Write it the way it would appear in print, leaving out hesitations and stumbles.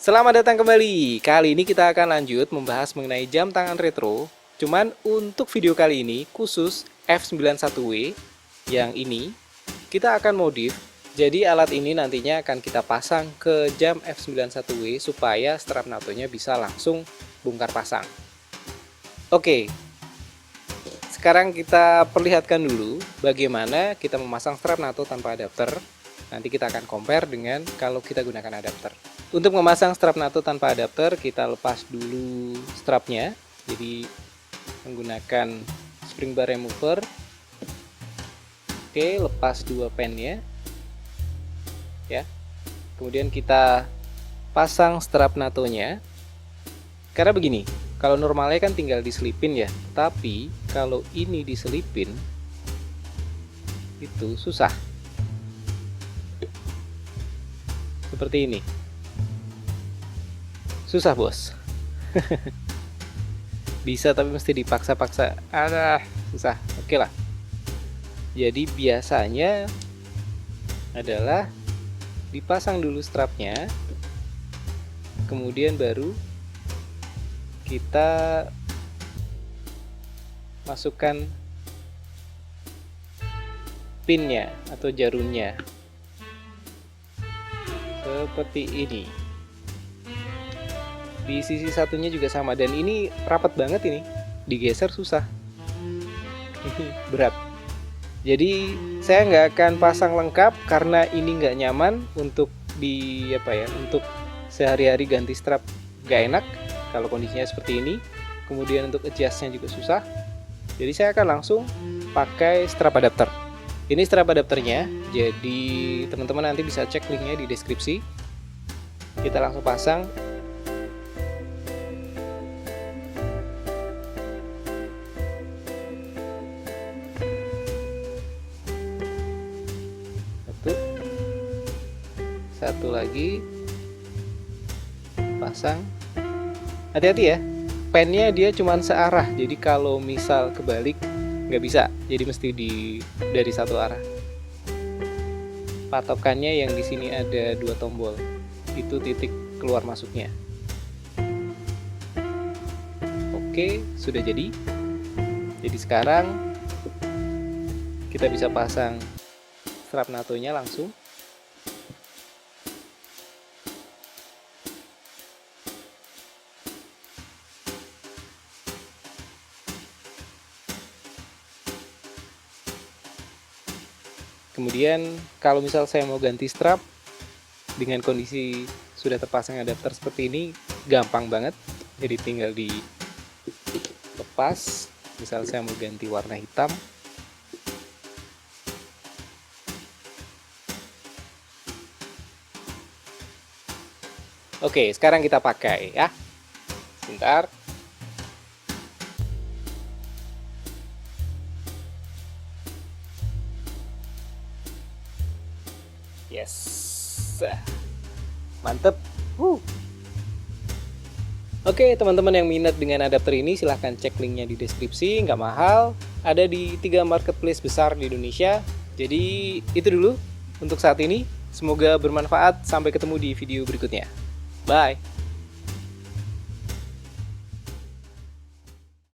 Selamat datang kembali. Kali ini kita akan lanjut membahas mengenai jam tangan retro. Cuman untuk video kali ini khusus F91W yang ini kita akan modif. Jadi alat ini nantinya akan kita pasang ke jam F91W supaya strap NATO-nya bisa langsung bongkar pasang. Oke. Sekarang kita perlihatkan dulu bagaimana kita memasang strap NATO tanpa adapter. Nanti kita akan compare dengan kalau kita gunakan adapter. Untuk memasang strap NATO tanpa adapter, kita lepas dulu strapnya. Jadi menggunakan spring bar remover. Oke, lepas dua pennya. Ya. Kemudian kita pasang strap NATO-nya. Karena begini, kalau normalnya kan tinggal diselipin ya. Tapi kalau ini diselipin itu susah. Seperti ini. Susah bos. Bisa tapi mesti dipaksa-paksa. Susah. Oke lah. Jadi biasanya adalah dipasang dulu strapnya, kemudian baru kita masukkan pinnya atau jarumnya seperti ini. Di sisi satunya juga sama, dan ini rapat banget, ini digeser susah. Berat. Jadi saya nggak akan pasang lengkap karena ini nggak nyaman untuk untuk sehari-hari ganti strap, nggak enak kalau kondisinya seperti ini. Kemudian untuk adjustnya juga susah. Jadi saya akan langsung pakai strap adapter. Ini strap adapternya, jadi teman-teman nanti bisa cek linknya di deskripsi. Kita langsung pasang. Satu lagi pasang. Hati-hati ya, pennya dia cuma searah, jadi kalau misal kebalik nggak bisa, jadi mesti dari satu arah. Patokannya yang di sini ada dua tombol, itu titik keluar masuknya. Oke, sudah jadi. Jadi sekarang kita bisa pasang strap NATO-nya langsung. Kemudian kalau misal saya mau ganti strap dengan kondisi sudah terpasang adapter seperti ini, gampang banget. Jadi tinggal dilepas. Misal saya mau ganti warna hitam, oke, sekarang kita pakai ya. Sebentar. Yes, mantep. Oke, teman-teman yang minat dengan adapter ini silahkan cek linknya di deskripsi, nggak mahal, ada di 3 marketplace besar di Indonesia. Jadi itu dulu untuk saat ini, semoga bermanfaat, sampai ketemu di video berikutnya. Bye.